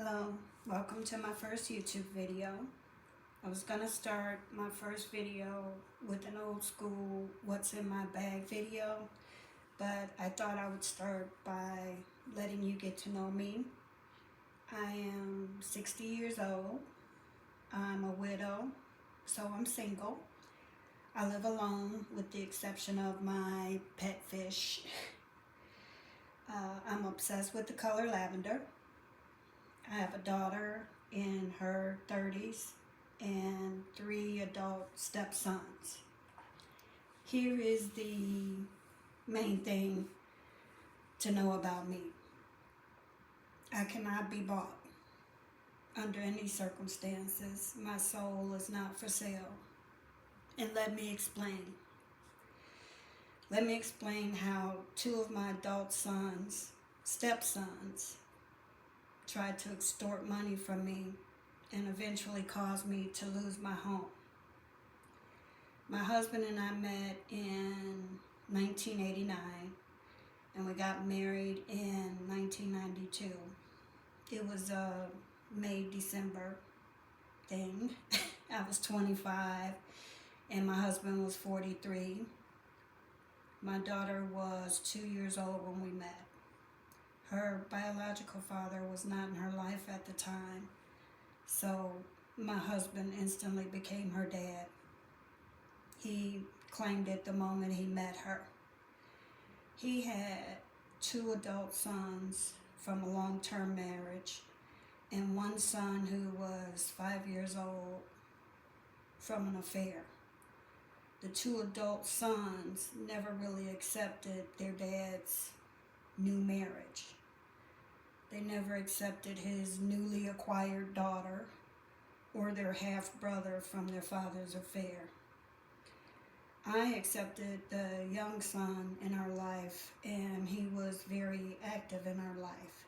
Hello, welcome to my first YouTube video. I was gonna start my first video with an old school what's in my bag video, but I thought I would start by letting you get to know me. I am 60 years old. I'm a widow, so I'm single. I live alone with the exception of my pet fish. I'm obsessed with the color lavender. I have a daughter in her 30s and 3 adult stepsons. Here is the main thing to know about me. I cannot be bought under any circumstances. My soul is not for sale. And let me explain. Let me explain how 2 of my adult sons, stepsons, tried to extort money from me and eventually caused me to lose my home. My husband and I met in 1989 and we got married in 1992. It was a May-December thing. I was 25 and my husband was 43. My daughter was 2 years old when we met. Her biological father was not in her life at the time, so my husband instantly became her dad. He claimed it the moment he met her. He had 2 adult sons from a long-term marriage and 1 son who was 5 years old from an affair. The 2 adult sons never really accepted their dad's new marriage. They never accepted his newly acquired daughter or their half-brother from their father's affair. I accepted the young son in our life, and he was very active in our life.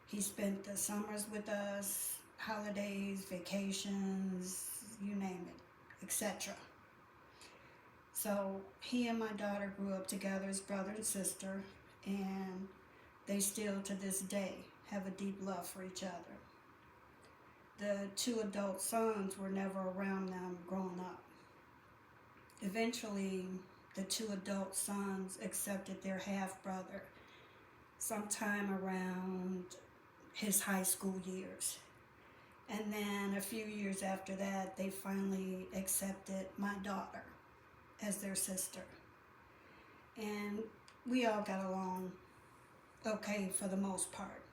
He spent the summers with us, holidays, vacations, you name it, etc. So he and my daughter grew up together as brother and sister, and they still to this day have a deep love for each other. The 2 adult sons were never around them growing up. Eventually, the 2 adult sons accepted their half-brother sometime around his high school years. And then a few years after that, they finally accepted my daughter as their sister. And we all got along okay for the most part.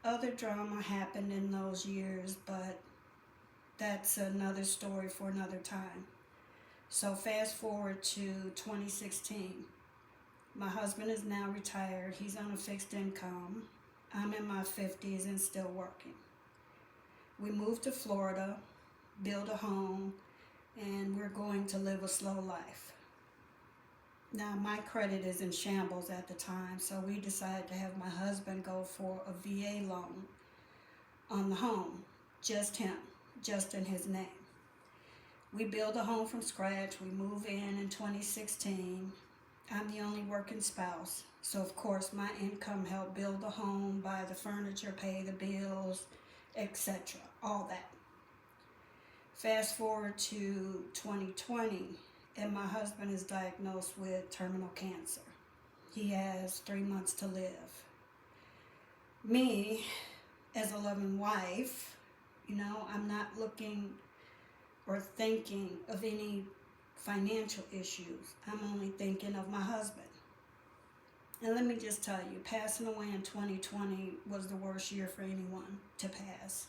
Other drama happened in those years, but that's another story for another time. So fast forward to 2016. My husband is now retired. He's on a fixed income. I'm in my 50s and still working. We moved to Florida, build a home, and we're going to live a slow life. Now, my credit is in shambles at the time, so we decided to have my husband go for a VA loan on the home. Just him, just in his name. We build a home from scratch. We move in 2016. I'm the only working spouse, so of course my income helped build the home, buy the furniture, pay the bills, etc. All that. Fast forward to 2020. And my husband is diagnosed with terminal cancer. He has 3 months to live. Me, as a loving wife, I'm not looking or thinking of any financial issues. I'm only thinking of my husband. And let me just tell you, passing away in 2020 was the worst year for anyone to pass.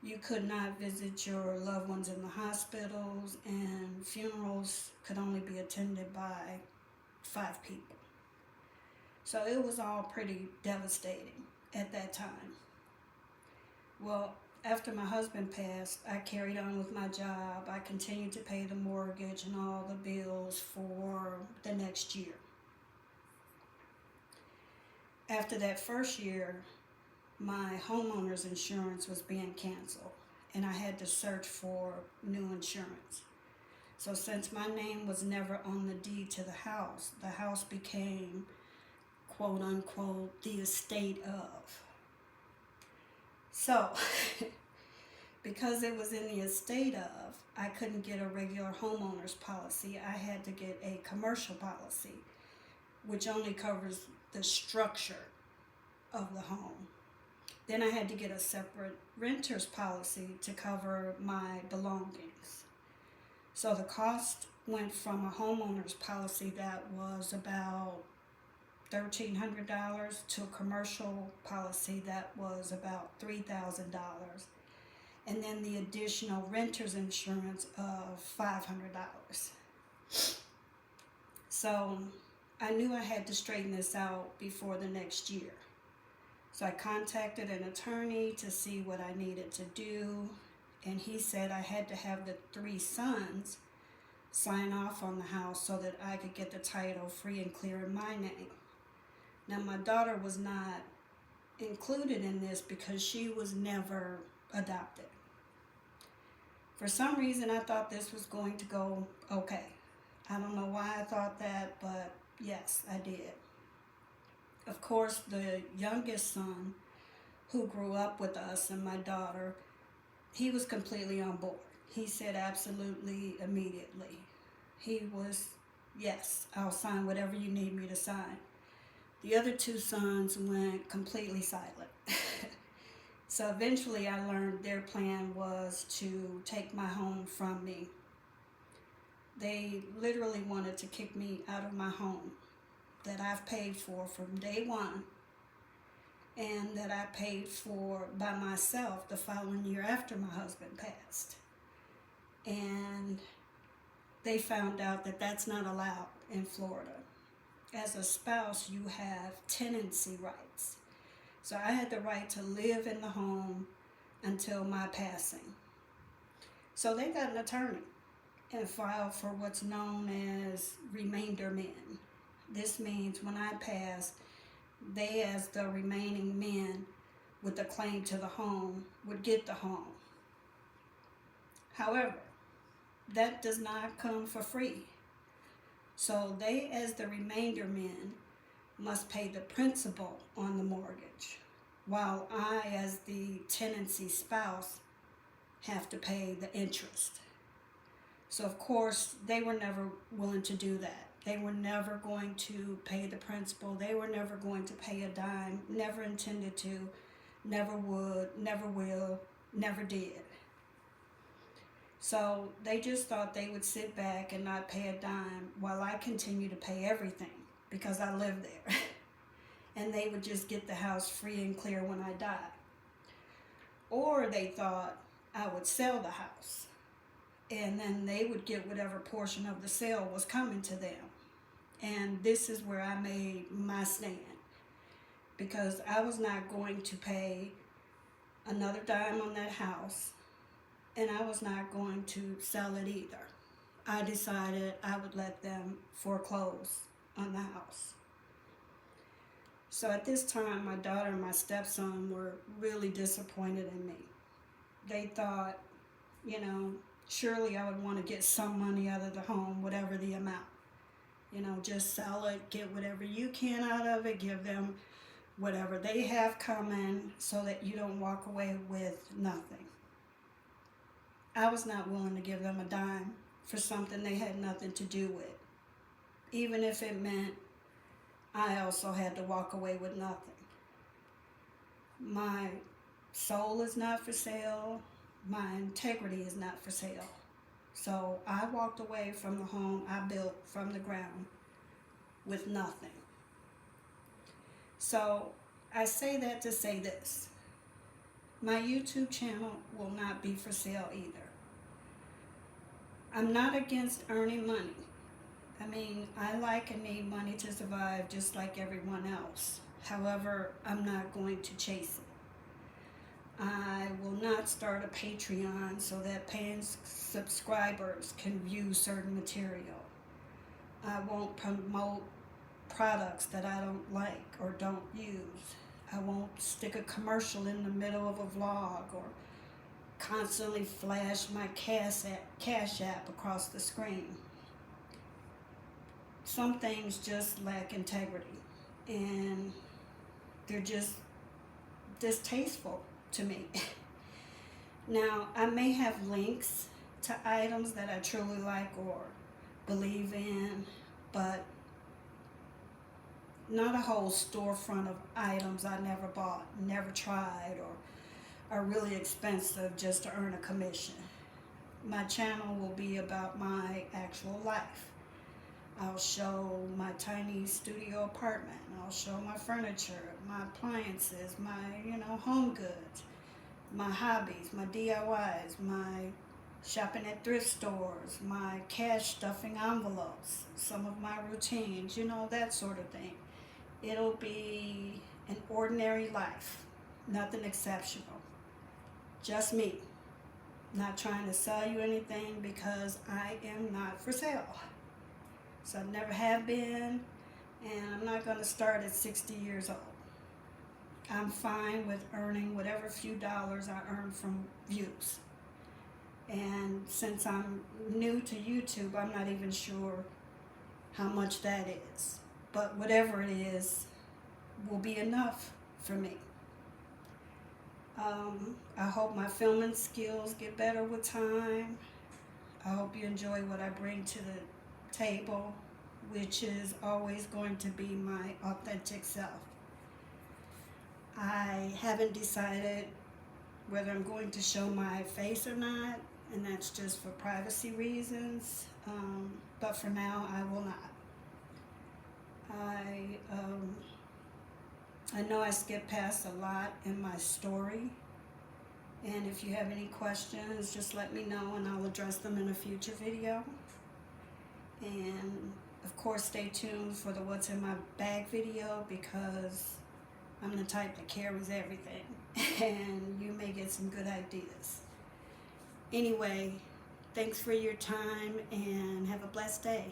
You could not visit your loved ones in the hospitals, and funerals could only be attended by 5 people. So it was all pretty devastating at that time. Well, after my husband passed, I carried on with my job. I continued to pay the mortgage and all the bills for the next year. After that first year, my homeowner's insurance was being canceled and I had to search for new insurance. So since my name was never on the deed to the house became quote unquote the estate of. So, because it was in the estate of, I couldn't get a regular homeowner's policy. I had to get a commercial policy, which only covers the structure of the home. Then I had to get a separate renter's policy to cover my belongings. So the cost went from a homeowner's policy that was about $1,300 to a commercial policy that was about $3,000. And then the additional renter's insurance of $500. So I knew I had to straighten this out before the next year. So I contacted an attorney to see what I needed to do, and he said I had to have the 3 sons sign off on the house so that I could get the title free and clear in my name. Now my daughter was not included in this because she was never adopted. For some reason I thought this was going to go okay. I don't know why I thought that, but yes, I did. Of course, the youngest son, who grew up with us and my daughter, he was completely on board. He said absolutely immediately. He was, yes, I'll sign whatever you need me to sign. The other 2 sons went completely silent. So eventually I learned their plan was to take my home from me. They literally wanted to kick me out of my home that I've paid for from day one, and that I paid for by myself the following year after my husband passed. And they found out that that's not allowed in Florida. As a spouse, you have tenancy rights. So I had the right to live in the home until my passing. So they got an attorney and filed for what's known as remainder men. This means when I pass, they, as the remaining men with a claim to the home, would get the home. However, that does not come for free. So they, as the remainder men, must pay the principal on the mortgage, while I, as the tenancy spouse, have to pay the interest. So of course, they were never willing to do that. They were never going to pay the principal. They were never going to pay a dime, never intended to, never would, never will, never did. So they just thought they would sit back and not pay a dime while I continue to pay everything because I live there. And they would just get the house free and clear when I died. Or they thought I would sell the house, and then they would get whatever portion of the sale was coming to them. And this is where I made my stand, because I was not going to pay another dime on that house, and I was not going to sell it either. I decided I would let them foreclose on the house. So at this time, my daughter and my stepson were really disappointed in me. They thought, surely I would want to get some money out of the home, whatever the amount. Just sell it, get whatever you can out of it, give them whatever they have coming so that you don't walk away with nothing. I was not willing to give them a dime for something they had nothing to do with, even if it meant I also had to walk away with nothing. My soul is not for sale. My integrity is not for sale. So I walked away from the home I built from the ground with nothing. So I say that to say this. My YouTube channel will not be for sale either. I'm not against earning money. I like and need money to survive just like everyone else. However, I'm not going to chase it. I will not start a Patreon so that paying subscribers can view certain material. I won't promote products that I don't like or don't use. I won't stick a commercial in the middle of a vlog or constantly flash my Cash App across the screen. Some things just lack integrity, and they're just distasteful to me. Now, I may have links to items that I truly like or believe in, but not a whole storefront of items I never bought, never tried, or are really expensive just to earn a commission. My channel will be about my actual life. I'll show my tiny studio apartment. I'll show my furniture, my appliances, my, home goods, my hobbies, my DIYs, my shopping at thrift stores, my cash stuffing envelopes, some of my routines, that sort of thing. It'll be an ordinary life, nothing exceptional. Just me. Not trying to sell you anything because I am not for sale. So I never have been, and I'm not going to start at 60 years old. I'm fine with earning whatever few dollars I earn from views. And since I'm new to YouTube, I'm not even sure how much that is. But whatever it is will be enough for me. I hope my filming skills get better with time. I hope you enjoy what I bring to the table, which is always going to be my authentic self. I haven't decided whether I'm going to show my face or not, and that's just for privacy reasons, but for now I will not. I know I skipped past a lot in my story, and if you have any questions, just let me know and I'll address them in a future video. And of course, stay tuned for the what's in my bag video, because I'm the type that carries everything and you may get some good ideas. Anyway, thanks for your time and have a blessed day.